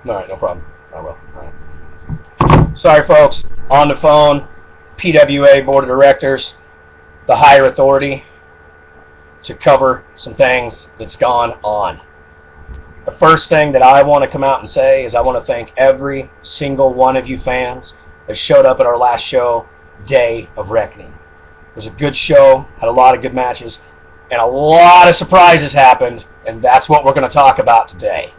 All right, no problem. I will. All right. Sorry, folks. On the phone, PWA Board of Directors, the higher authority to cover some things that's gone on. The first thing that I want to come out and say is I want to thank every single one of you fans that showed up at our last show, Day of Reckoning. It was a good show, had a lot of good matches, and a lot of surprises happened, and that's what we're going to talk about today.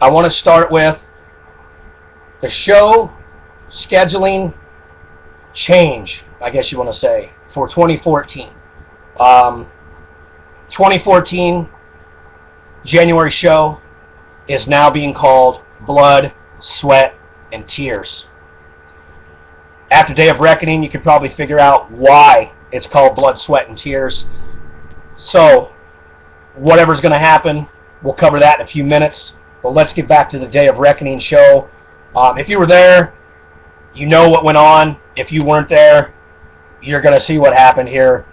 I want to start with the show scheduling change, I guess you want to say, for 2014. 2014 January show is now being called Blood, Sweat, and Tears. After Day of Reckoning, you could probably figure out why it's called Blood, Sweat, and Tears. So, whatever's going to happen, we'll cover that in a few minutes. But let's get back to the Day of Reckoning show. If you were there, you know what went on. If you weren't there, you're going to see what happened here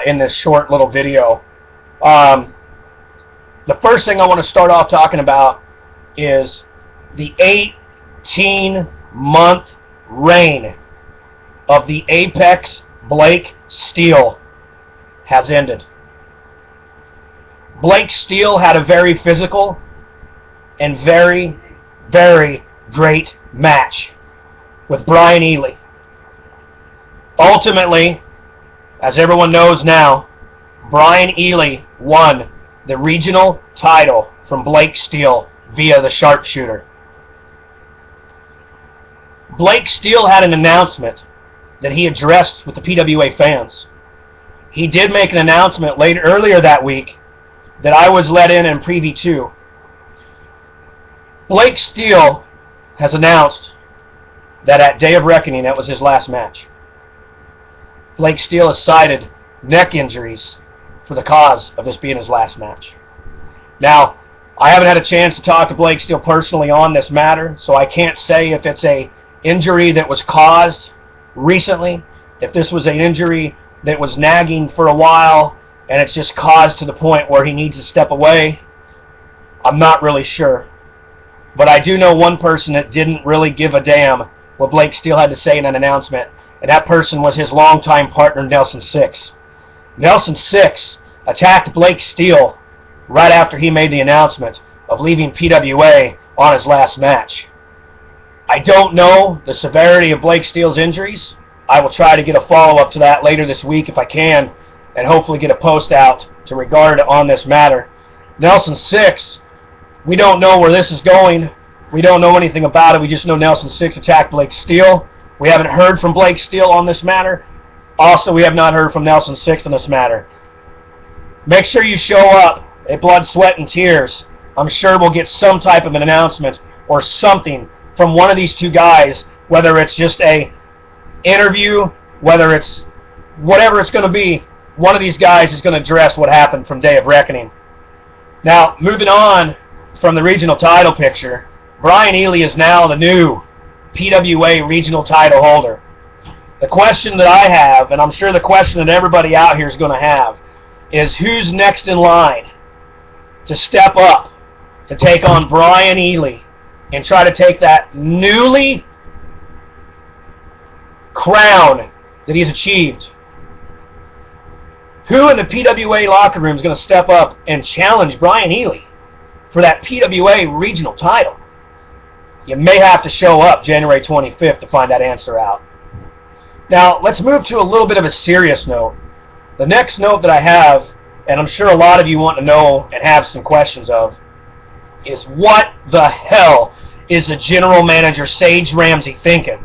in this short little video. The first thing I want to start off talking about is the 18-month reign of the Apex Blake Steel has ended. Blake Steel had a very physical and very, very great match with Brian Ely. Ultimately, as everyone knows now, Brian Ely won the regional title from Blake Steel via the sharpshooter. Blake Steel had an announcement that he addressed with the PWA fans. He did make an announcement earlier that week that I was let in privy to. Blake Steel has announced that at Day of Reckoning, that was his last match. Blake Steel has cited neck injuries for the cause of this being his last match. Now, I haven't had a chance to talk to Blake Steel personally on this matter, so I can't say if it's an injury that was caused recently, if this was an injury that was nagging for a while, and it's just caused to the point where he needs to step away. I'm not really sure. But I do know one person that didn't really give a damn what Blake Steel had to say in an announcement, and that person was his longtime partner, Nelson Six. Nelson Six attacked Blake Steel right after he made the announcement of leaving PWA on his last match. I don't know the severity of Blake Steel's injuries. I will try to get a follow-up to that later this week if I can, and hopefully get a post out to regard on this matter. Nelson Six, we don't know where this is going. We don't know anything about it. We just know Nelson Six attacked Blake Steel. We haven't heard from Blake Steel on this matter. Also, we have not heard from Nelson Six on this matter. Make sure you show up at Blood, Sweat, and Tears. I'm sure we'll get some type of an announcement or something from one of these two guys, whether it's just a interview, whether it's whatever it's going to be. One of these guys is going to address what happened from Day of Reckoning. Now, moving on from the regional title picture, Brian Ely is now the new PWA regional title holder. The question that I have, and I'm sure the question that everybody out here is going to have, is who's next in line to step up to take on Brian Ely and try to take that newly crown that he's achieved. Who in the PWA locker room is going to step up and challenge Brian Ely for that PWA regional title? You may have to show up January 25th to find that answer out. Now, let's move to a little bit of a serious note. The next note that I have, and I'm sure a lot of you want to know and have some questions of, is what the hell is the general manager Sage Ramsey thinking?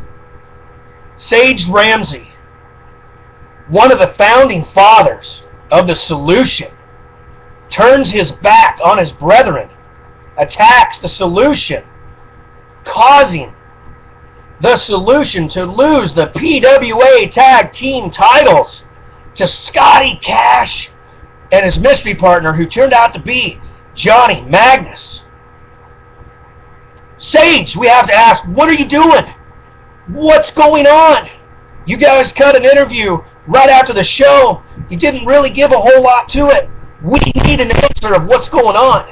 Sage Ramsey, one of the founding fathers of the solution, turns his back on his brethren, attacks the solution, causing the solution to lose the PWA Tag Team titles to Scotty Cash and his mystery partner, who turned out to be Johnny Magnus. Sage, we have to ask, what are you doing? What's going on? You guys cut an interview right after the show. You didn't really give a whole lot to it. We need an answer of what's going on.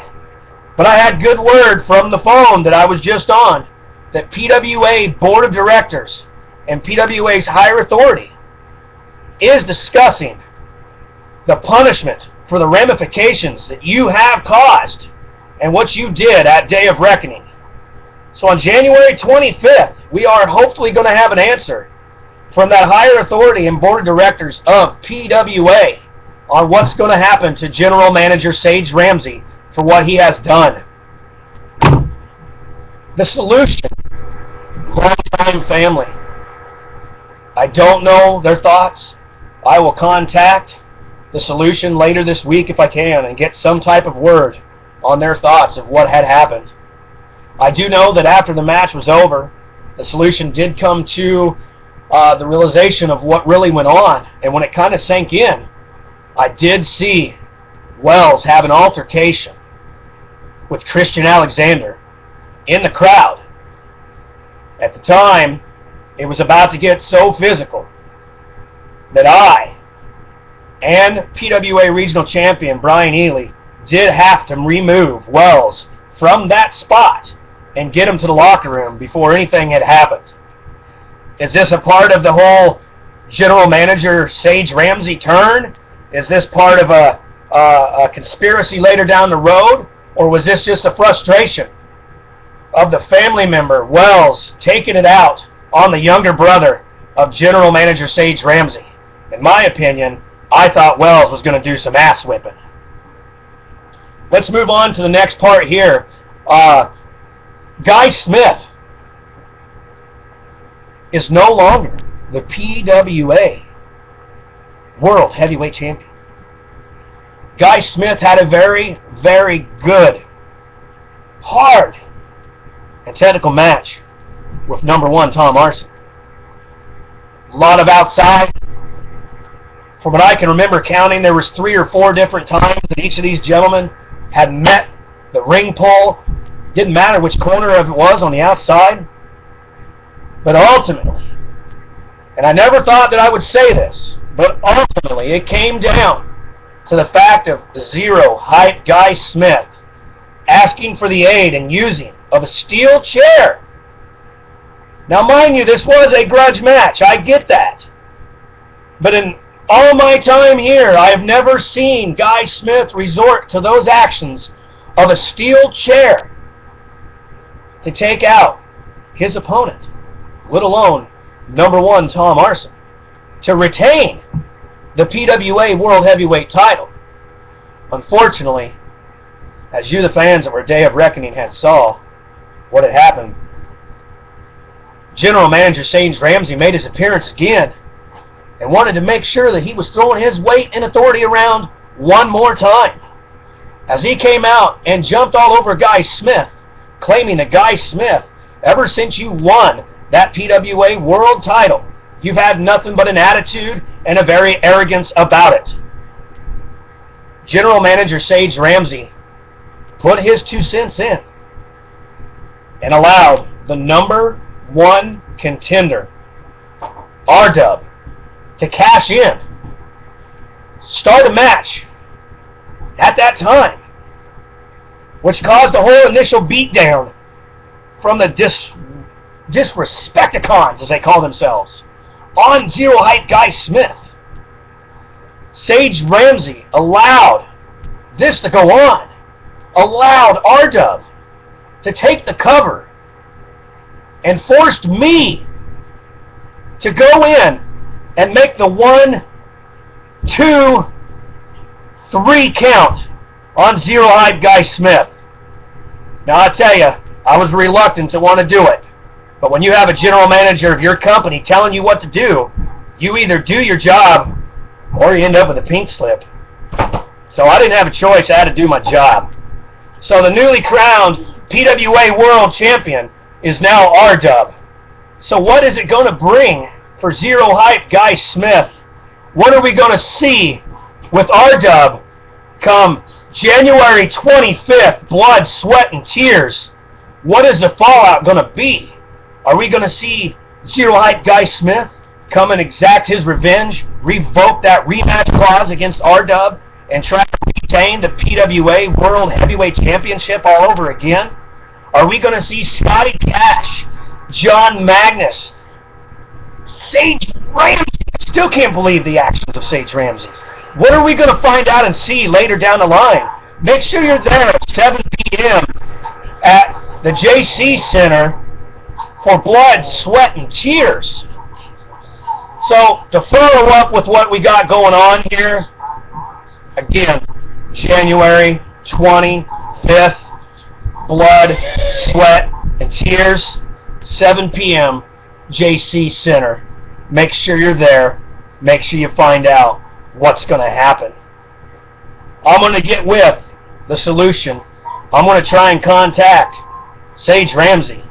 But I had good word from the phone that I was just on that PWA Board of Directors and PWA's higher authority is discussing the punishment for the ramifications that you have caused and what you did at Day of Reckoning. So on January 25th, we are hopefully going to have an answer from that higher authority and Board of Directors of PWA on what's going to happen to General Manager Sage Ramsey for what he has done. The solution, longtime family. I don't know their thoughts. I will contact the solution later this week if I can and get some type of word on their thoughts of what had happened. I do know that after the match was over, the solution did come to the realization of what really went on, and when it kind of sank in, I did see Wells have an altercation with Christian Alexander in the crowd. At the time, it was about to get so physical that I and PWA Regional Champion Brian Ely did have to remove Wells from that spot and get him to the locker room before anything had happened. Is this a part of the whole General Manager Sage Ramsey turn? Is this part of a conspiracy later down the road? Or was this just a frustration of the family member, Wells, taking it out on the younger brother of General Manager Sage Ramsey? In my opinion, I thought Wells was going to do some ass whipping. Let's move on to the next part here. Guy Smith is no longer the PWA World Heavyweight Champion. Guy Smith had a very, very good, hard, and technical match with #1 Tom Arson. A lot of outside. From what I can remember counting, there was 3 or 4 different times that each of these gentlemen had met the ring pole. Didn't matter which corner of it was on the outside. But ultimately, and I never thought that I would say this, but ultimately it came down to the fact of Zero Hype Guy Smith asking for the aid and using of a steel chair. Now mind you, this was a grudge match. I get that. But in all my time here, I have never seen Guy Smith resort to those actions of a steel chair to take out his opponent, let alone #1 Tom Arson, to retain the PWA World Heavyweight title. Unfortunately, as you, the fans that were Day of Reckoning, had saw what had happened, General Manager Sage Ramsey made his appearance again and wanted to make sure that he was throwing his weight and authority around one more time, as he came out and jumped all over Guy Smith, claiming that Guy Smith, ever since you won that PWA World title, you've had nothing but an attitude and a very arrogance about it. General Manager Sage Ramsey put his 2 cents in and allowed the #1 contender, R-Dub, to cash in, start a match at that time, which caused the whole initial beatdown from the Disrespecticons, as they call themselves, on Zero Hype Guy Smith. Sage Ramsey allowed this to go on, allowed R-Dub to take the cover, and forced me to go in and make the 1, 2, 3 count on Zero Hype Guy Smith. Now I tell you, I was reluctant to want to do it. But when you have a general manager of your company telling you what to do, you either do your job or you end up with a pink slip. So I didn't have a choice. I had to do my job. So the newly crowned PWA World Champion is now R-Dub. So what is it going to bring for Zero Hype Guy Smith? What are we going to see with R-Dub come January 25th, blood, sweat, and tears? What is the fallout going to be? Are we going to see Zero Hype Guy Smith come and exact his revenge, revoke that rematch clause against R-Dub, and try to retain the PWA World Heavyweight Championship all over again? Are we going to see Scotty Cash, John Magnus, Sage Ramsey? I still can't believe the actions of Sage Ramsey. What are we going to find out and see later down the line? Make sure you're there at 7 p.m. at the JC Center for blood, sweat, and tears. So, to follow up with what we got going on here, again, January 25th, blood, sweat, and tears, 7 p.m., JC Center. Make sure you're there. Make sure you find out what's going to happen. I'm going to get with the solution. I'm going to try and contact Sage Ramsey.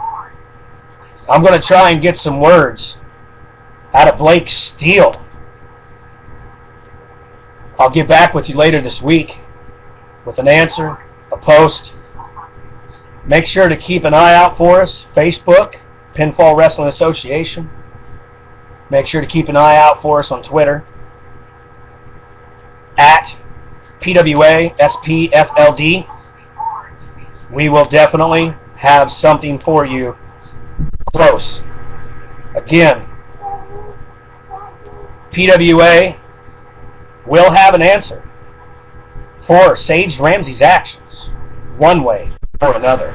I'm going to try and get some words out of Blake Steel. I'll get back with you later this week with an answer, a post. Make sure to keep an eye out for us. Facebook, Pinfall Wrestling Association. Make sure to keep an eye out for us on Twitter at PWA SPFLD. We will definitely have something for you close. Again, PWA will have an answer for Sage Ramsey's actions, one way or another.